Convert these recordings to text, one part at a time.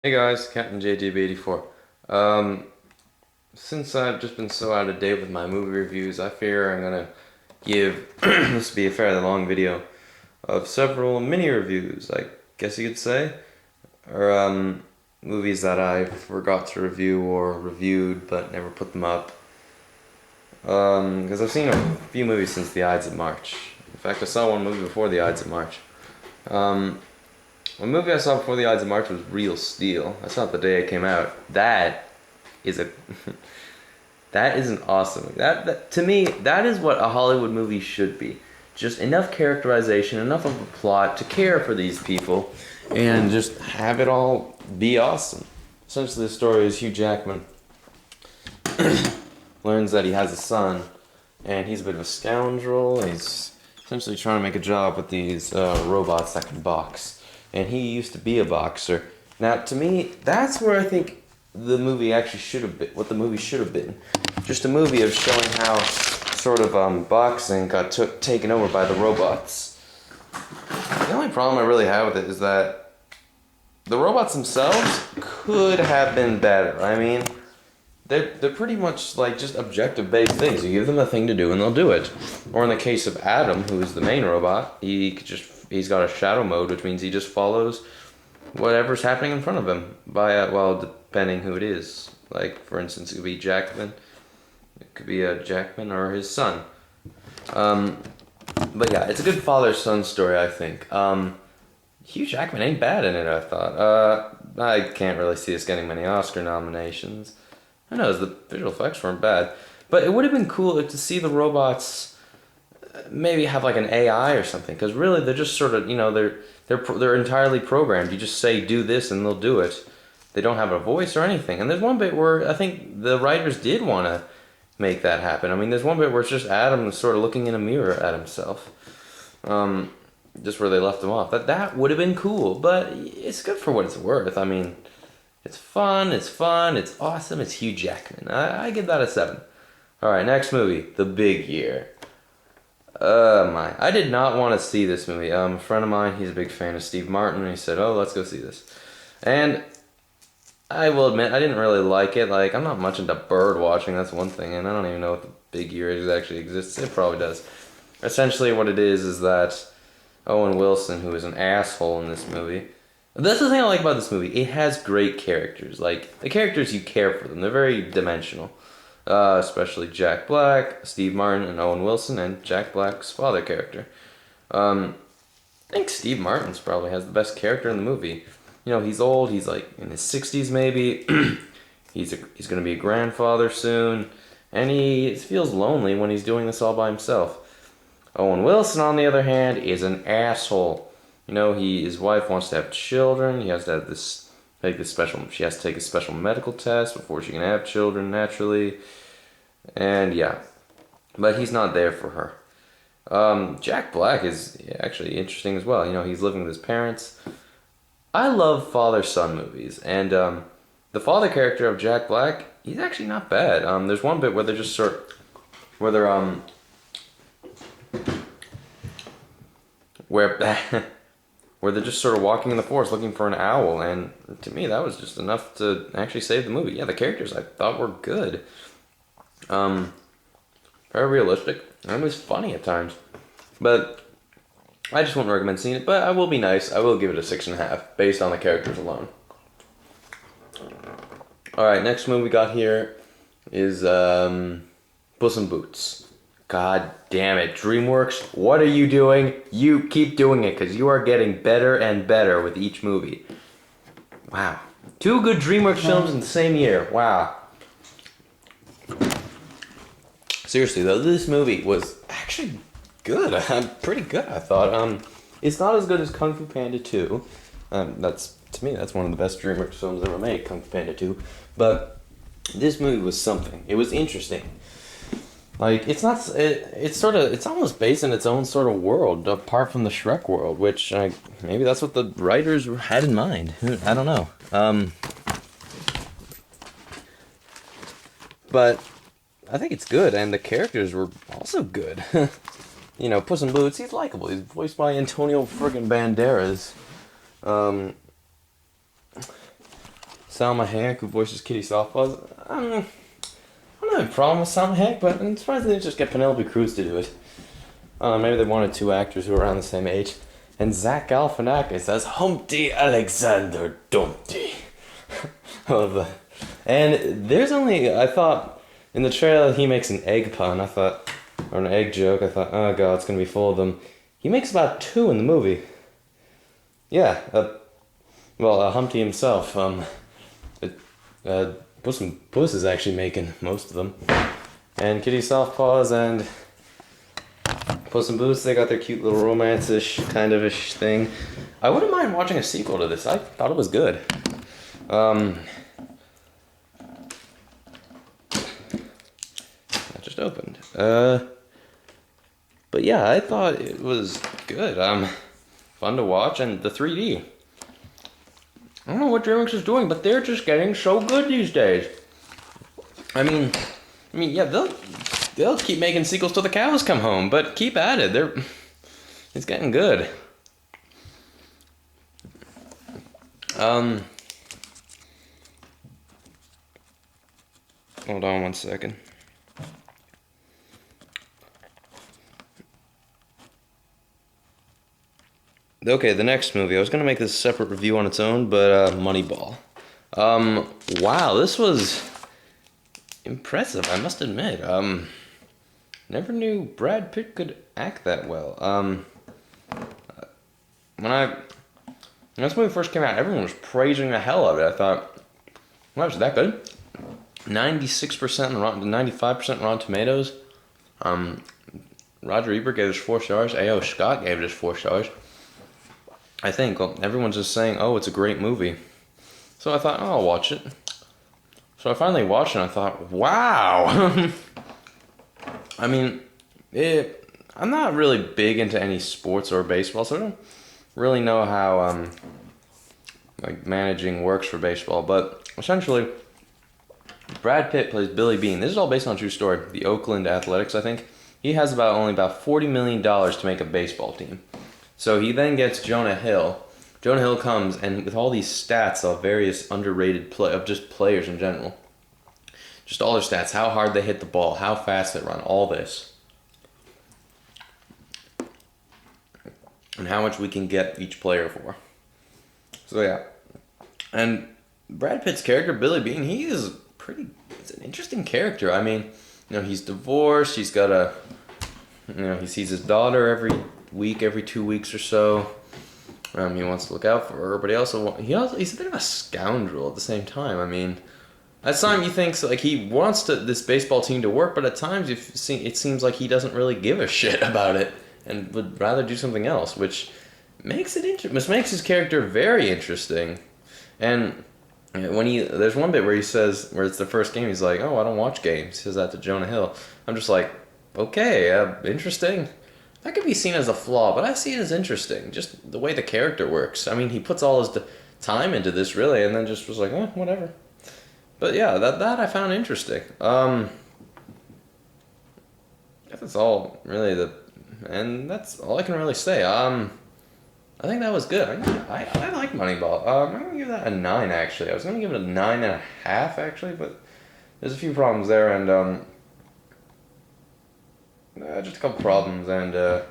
Hey guys, captainjjb84. Um, since I've just been so out of date with my movie reviews, I figure I'm gonna give this will be a fairly long video of several mini reviews, I guess you could say, or movies that I forgot to review or reviewed but never put them up. Because I've seen a few movies since the Ides of March. In fact, I saw one movie before the Ides of March. Um, One movie I saw before the Ides of March was Real Steel. I saw it the day it came out. That is a that is an awesome. That to me, that is what a Hollywood movie should be. Just enough characterization, enough of a plot to care for these people, and just have it all be awesome. Essentially, the story is Hugh Jackman learns that he has a son, and he's a bit of a scoundrel. He's essentially trying to make a job with these robots that can box. And he used to be a boxer. Now, to me, that's where I think the movie actually should have been, what the movie should have been. Just a movie of showing how sort of boxing got taken over by the robots. The only problem I really have with it is that the robots themselves could have been better. I mean, they're pretty much like just objective based things. You give them a thing to do and they'll do it. Or in the case of Adam, who is the main robot, he's got a shadow mode, which means he just follows whatever's happening in front of him by well, depending who it is. Like for instance, it could be Jackman. It could be Jackman or his son. But yeah, it's a good father-son story, I think. Hugh Jackman ain't bad in it, I thought. I can't really see us getting many Oscar nominations. Who knows, the visual effects weren't bad. But it would have been cool to see the robots maybe have like an AI or something, because really they're just sort of, they're entirely programmed. You just say do this and they'll do it. They don't have a voice or anything. And there's one bit where I think the writers did want to make that happen. I mean, there's one bit where it's just Adam sort of looking in a mirror at himself. Just where they left him off. That would have been cool, but it's good for what it's worth. I mean, it's fun, it's awesome, it's Hugh Jackman. I give that a 7. Alright, next movie, The Big Year. My. I did not want to see this movie. A friend of mine, he's a big fan of Steve Martin, and he said, oh, let's go see this. And I will admit, I didn't really like it. Like, I'm not much into bird watching, that's one thing, and I don't even know if The Big Year actually exists. It probably does. Essentially what it is that Owen Wilson, who is an asshole in this movie. That's the thing I like about this movie. It has great characters. Like, the characters, you care for them. They're very dimensional. Especially Jack Black, Steve Martin, and Owen Wilson, and Jack Black's father character. I think Steve Martin's probably has the best character in the movie. You know, he's old. He's like in his 60s maybe. He's going to be a grandfather soon. And he feels lonely when he's doing this all by himself. Owen Wilson, on the other hand, is an asshole. You know, his wife wants to have children. He has to have she has to take a special medical test before she can have children naturally. And yeah, but he's not there for her. Jack Black is actually interesting as well. You know, he's living with his parents. I love father-son movies, and the father character of Jack Black, he's actually not bad. There's one bit where they're just where they're where where they're just sort of walking in the forest looking for an owl, and to me that was just enough to actually save the movie. Yeah, the characters I thought were good. Very realistic, and it was funny at times. But I just wouldn't recommend seeing it, but I will be nice. I will give it a 6.5, based on the characters alone. Alright, next movie we got here is Puss in Boots. God damn it, DreamWorks, what are you doing? You keep doing it, because you are getting better and better with each movie. Wow. 2 good DreamWorks films in the same year. Wow. Seriously, though, this movie was actually good. Pretty good, I thought. It's not as good as Kung Fu Panda 2. To me, that's one of the best DreamWorks films ever made, Kung Fu Panda 2. But this movie was something. It was interesting. Like, it's almost based in its own sort of world, apart from the Shrek world, which, maybe that's what the writers had in mind. I don't know. But I think it's good, and the characters were also good. You know, Puss in Boots, he's likable. He's voiced by Antonio friggin' Banderas. Salma Hayek, who voices Kitty Softpaws. I don't have a problem with Salma Hayek, but I'm surprised they didn't just get Penelope Cruz to do it. Maybe they wanted two actors who were around the same age. And Zach Galifianakis as Humpty Alexander Dumpty. I love that. And there's only, I thought, in the trailer he makes an egg pun, I thought, or an egg joke, I thought, oh god, it's gonna be full of them. He makes about 2 in the movie. Yeah, Humpty himself, Puss is actually making most of them. And Kitty Softpaws and Puss in Boots, they got their cute little romance-ish, kind of-ish thing. I wouldn't mind watching a sequel to this. I thought it was good. That just opened. But yeah, I thought it was good. Fun to watch, and the 3D. I don't know what DreamWorks is doing, but they're just getting so good these days. I mean, yeah, they'll keep making sequels till the cows come home, but keep at it. It's getting good. Hold on one second. Okay, the next movie. I was gonna make this a separate review on its own, but Moneyball. Wow, this was impressive, I must admit. Never knew Brad Pitt could act that well. When this movie first came out, everyone was praising the hell out of it. I thought, wow, is that good? 96% Rotten, 95% Rotten Tomatoes. Roger Ebert gave it 4 stars. A.O. Scott gave it 4 stars. I think everyone's just saying, oh, it's a great movie. So I thought, oh, I'll watch it. So I finally watched it and I thought, wow. I mean, I'm not really big into any sports or baseball, so I don't really know how managing works for baseball. But essentially, Brad Pitt plays Billy Beane. This is all based on a true story. The Oakland Athletics, I think. He has only about $40 million to make a baseball team. So he then gets Jonah Hill. Jonah Hill comes, and with all these stats of various underrated of just players in general. Just all their stats, how hard they hit the ball, how fast they run, all this. And how much we can get each player for. So yeah. And Brad Pitt's character, Billy Beane, he's an interesting character. I mean, he's divorced, he's got he sees his daughter every 2 weeks or so. He wants to look out for her, but he's a bit of a scoundrel at the same time. I mean, at times you think he wants this baseball team to work, but at times it seems like he doesn't really give a shit about it and would rather do something else, which makes his character very interesting. And there's one bit where he says, where it's the first game, he's like, oh, I don't watch games. He says that to Jonah Hill. I'm just like, okay, interesting. That could be seen as a flaw, but I see it as interesting. Just the way the character works. I mean, he puts all his time into this, really, and then just was like, whatever. But yeah, that I found interesting. I guess that's all really and that's all I can really say. I think that was good. I like Moneyball. I'm gonna give that a 9 actually. I was gonna give it a 9.5 actually, but there's a few problems there, and just a couple problems, and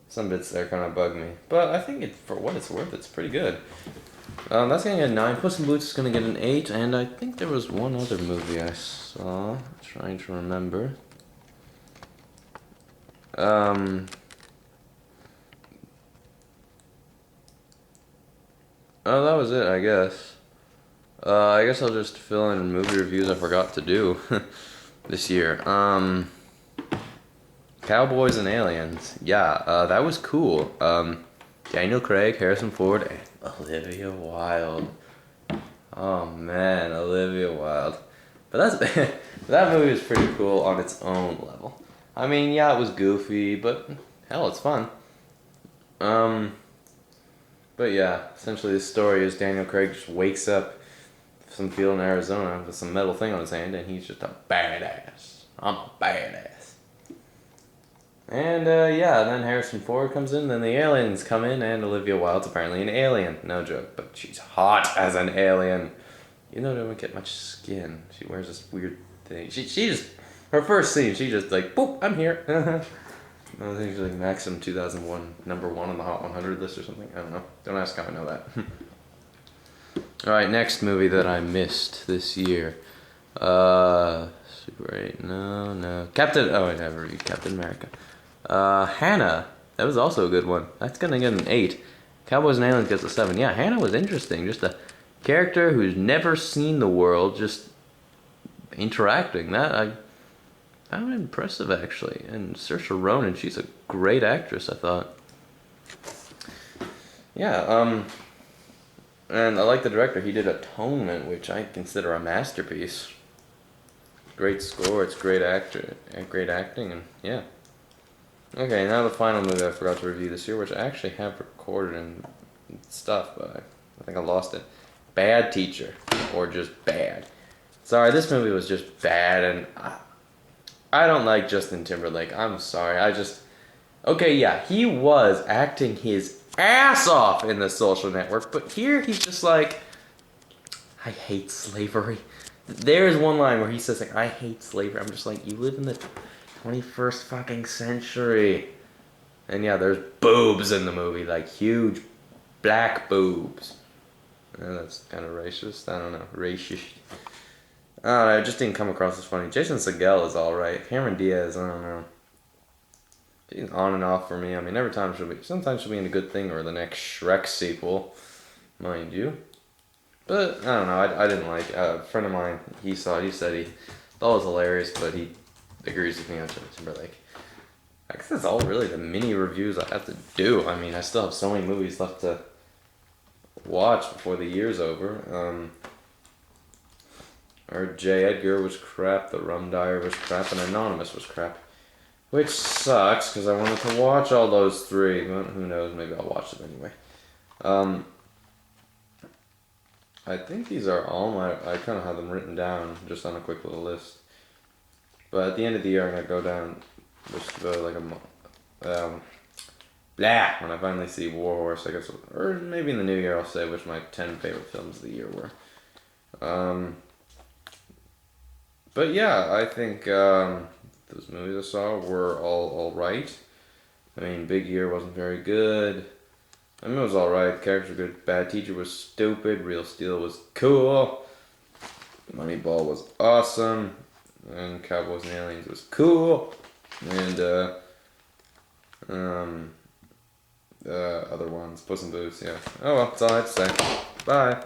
some bits there kind of bug me. But I think for what it's worth, it's pretty good. That's gonna get a 9. Puss in Boots is gonna get an 8, and I think there was one other movie I saw. I'm trying to remember. Oh, that was it, I guess. I guess I'll just fill in movie reviews I forgot to do this year. Cowboys and Aliens. Yeah, that was cool. Daniel Craig, Harrison Ford, and Olivia Wilde. Oh man, Olivia Wilde. But that movie was pretty cool on its own level. I mean, yeah, it was goofy, but hell, it's fun. But yeah, essentially the story is Daniel Craig just wakes up some field in Arizona with some metal thing on his hand, and he's just a badass. I'm a badass. And yeah, then Harrison Ford comes in, then the aliens come in, and Olivia Wilde's apparently an alien. No joke, but she's hot as an alien. You know, they don't get much skin. She wears this weird thing. She just, her first scene, she just like, boop, I'm here. I think she's like Maxim 2001, #1 on the Hot 100 list or something. I don't know. Don't ask how I know that. Alright, next movie that I missed this year. Super 8. No. I never reviewed Captain America. Hannah. That was also a good one. That's gonna get an 8. Cowboys and Aliens gets a 7. Yeah, Hannah was interesting. Just a character who's never seen the world, just interacting. That I found impressive, actually. And Saoirse Ronan, she's a great actress, I thought. Yeah, and I like the director. He did Atonement, which I consider a masterpiece. Great score, it's great acting, and yeah. Okay, now the final movie I forgot to review this year, which I actually have recorded and stuff, but I think I lost it. Bad Teacher, or just bad. Sorry, this movie was just bad, and I don't like Justin Timberlake. I'm sorry, okay, yeah, he was acting his ass off in The Social Network, but here he's just like, I hate slavery. There's one line where he says, like, I hate slavery. I'm just like, you live in the 21st fucking century. And yeah, there's boobs in the movie, like huge black boobs. That's kind of racist. I don't know. Racist. I don't know. It just didn't come across as funny. Jason Segel is alright. Cameron Diaz, I don't know. She's on and off for me. I mean, sometimes she'll be in a good thing or the next Shrek sequel, mind you. But, I don't know, I didn't like it. A friend of mine, he said he thought it was hilarious, but he agrees with me on Justin Timberlake. I guess that's all really the mini reviews I have to do. I mean, I still have so many movies left to watch before the year's over. Our J. Edgar was crap, The Rum Diary was crap, and Anonymous was crap. Which sucks, because I wanted to watch all those 3, but who knows, maybe I'll watch them anyway. I think these are all I kind of have them written down, just on a quick little list. But at the end of the year, I'm going to go down, just go like when I finally see War Horse, I guess, or maybe in the new year I'll say which my 10 favorite films of the year were. But yeah, I think those movies I saw were all right. I mean, Big Year wasn't very good. I mean, it was alright. Characters were good. Bad Teacher was stupid. Real Steel was cool. Moneyball was awesome. And Cowboys and Aliens was cool. And other ones, Puss in Boots. Yeah. Oh well, that's all I have to say. Bye.